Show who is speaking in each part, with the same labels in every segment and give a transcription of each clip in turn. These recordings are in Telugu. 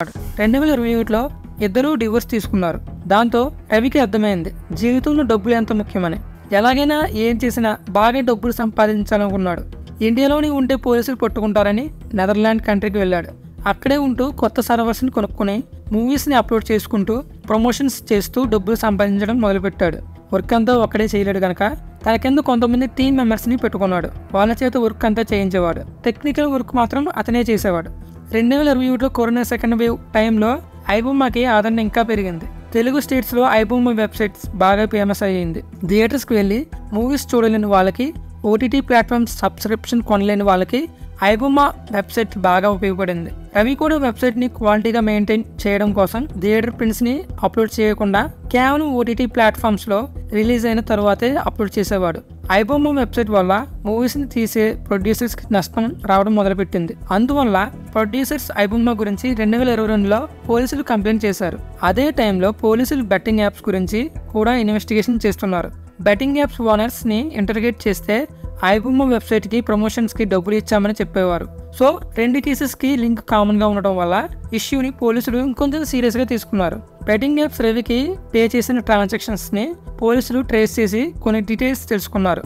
Speaker 1: 2021లో ఇద్దరూ డివోర్స్ తీసుకున్నారు. దాంతో రవికి అర్థమైంది జీవితంలో డబ్బులు ఎంత ముఖ్యమని. ఎలాగైనా ఏం చేసినా బాగా డబ్బులు సంపాదించాలనుకున్నాడు. ఇండియాలోని ఉంటే పోలీసులు పట్టుకుంటారని నెదర్లాండ్ కంట్రీకి వెళ్ళాడు. అక్కడే ఉంటూ కొత్త సర్వర్స్ని కొనుక్కుని మూవీస్ని అప్లోడ్ చేసుకుంటూ ప్రమోషన్స్ చేస్తూ డబ్బులు సంపాదించడం మొదలుపెట్టాడు. వర్క్ అంతా ఒక్కడే చేయలేడు కనుక తన కింద కొంతమంది టీమ్ మెంబర్స్ని పెట్టుకున్నాడు. వాళ్ళ చేత వర్క్ అంతా చేయించేవాడు. టెక్నికల్ వర్క్ మాత్రం అతనే చేసేవాడు. 2021లో కరోనా సెకండ్ వేవ్ టైంలో ఐబొమ్మకి ఆదరణ ఇంకా పెరిగింది. తెలుగు స్టేట్స్లో ఐబొమ్మ వెబ్సైట్స్ బాగా ఫేమస్ అయ్యింది. థియేటర్స్కి వెళ్ళి మూవీస్ చూడలేని వాళ్ళకి, ఓటీటీ ప్లాట్ఫామ్స్ సబ్స్క్రిప్షన్ కొనలేని వాళ్ళకి ఐబొమ్మ వెబ్సైట్ బాగా ఉపయోగపడింది. రవి కూడా వెబ్సైట్ని క్వాలిటీగా మెయింటైన్ చేయడం కోసం థియేటర్ ప్రింట్స్ని అప్లోడ్ చేయకుండా కేవలం ఓటీటీ ప్లాట్ఫామ్స్లో రిలీజ్ అయిన తర్వాతే అప్లోడ్ చేసేవాడు. ఐబొమ్మ వెబ్సైట్ వల్ల మూవీస్ని తీసే ప్రొడ్యూసర్స్కి నష్టం రావడం మొదలుపెట్టింది. అందువల్ల ప్రొడ్యూసర్స్ ఐబొమ్మ గురించి 2022లో పోలీసులు కంప్లైంట్ చేశారు. అదే టైంలో పోలీసులు బెట్టింగ్ యాప్స్ గురించి కూడా ఇన్వెస్టిగేషన్ చేస్తున్నారు. బెట్టింగ్ యాప్స్ ఓనర్స్ని ఇంటర్గేట్ చేస్తే ఐబొమ్మ వెబ్సైట్కి ప్రమోషన్స్కి డబ్బులు ఇచ్చామని చెప్పేవారు. సో రెండు కేసెస్కి లింక్ కామన్గా ఉండటం వల్ల ఇష్యూని పోలీసులు ఇంకొంచెం సీరియస్గా తీసుకున్నారు. బెట్టింగ్ యాప్స్ రవికి పే చేసిన ట్రాన్సాక్షన్స్ని పోలీసులు ట్రేస్ చేసి కొన్ని డీటెయిల్స్ తెలుసుకున్నారు.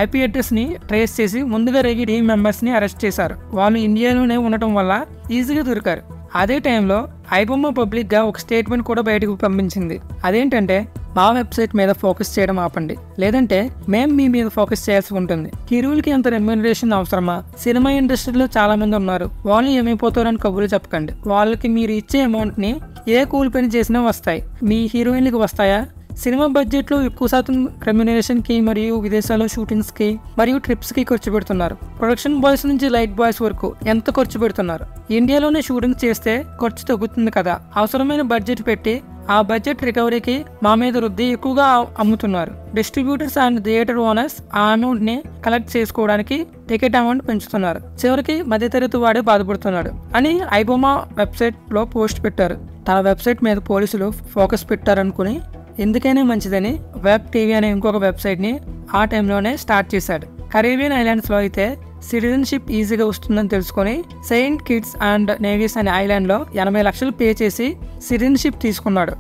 Speaker 1: ఐపీ అడ్రస్ని ట్రేస్ చేసి ముందుగా రవి టీమ్ మెంబర్స్ని అరెస్ట్ చేశారు. వాళ్ళు ఇండియాలోనే ఉండటం వల్ల ఈజీగా దొరికారు. అదే టైంలో ఐబొమ్మ పబ్లిక్గా ఒక స్టేట్మెంట్ కూడా బయటకు పంపించింది. అదేంటంటే, మా వెబ్సైట్ మీద ఫోకస్ చేయడం ఆపండి, లేదంటే మేము మీ మీద ఫోకస్ చేయాల్సి ఉంటుంది. హీరోలకి అంత రెమ్యూనరేషన్ అవసరమా? సినిమా ఇండస్ట్రీలో చాలా మంది ఉన్నారు, వాళ్ళు ఏమైపోతారని కబుర్లు చెప్పకండి. వాళ్ళకి మీరు ఇచ్చే అమౌంట్ని ఏ కూలి పని చేసినా వస్తాయి, మీ హీరోయిన్లకి వస్తాయా? సినిమా బడ్జెట్లో ఎక్కువ శాతం రెమ్యూనరేషన్కి మరియు విదేశాల్లో షూటింగ్స్కి మరియు ట్రిప్స్కి ఖర్చు పెడుతున్నారు. ప్రొడక్షన్ బాయ్స్ నుంచి లైట్ బాయ్స్ వరకు ఎంత ఖర్చు పెడుతున్నారు? ఇండియాలోనే షూటింగ్ చేస్తే ఖర్చు తగ్గుతుంది కదా. అవసరమైన బడ్జెట్ పెట్టి ఆ బడ్జెట్ రికవరీకి మా మీద రుద్ది ఎక్కువగా అమ్ముతున్నారు. డిస్ట్రిబ్యూటర్స్ అండ్ థియేటర్ ఓనర్స్ ఆ అమౌంట్ని కలెక్ట్ చేసుకోవడానికి టికెట్ అమౌంట్ పెంచుతున్నారు. చివరికి మధ్యతరగతి వాడే బాధపడుతున్నాడు అని ఐబొమ్మ వెబ్సైట్లో పోస్ట్ పెట్టారు. తన వెబ్సైట్ మీద పోలీసులు ఫోకస్ పెట్టారనుకుని ఎందుకైనా మంచిదని వెబ్ టీవీ అనే ఇంకొక వెబ్సైట్ని ఆ టైంలోనే స్టార్ట్ చేశాడు. కరేబియన్ ఐలాండ్స్లో అయితే సిటిజన్షిప్ ఈజీగా వస్తుందని తెలుసుకొని సెయింట్ కిట్స్ అండ్ నేవీస్ అనే ఐలాండ్లో 80 లక్షలు పే చేసి సిటిజన్షిప్ తీసుకున్నాడు.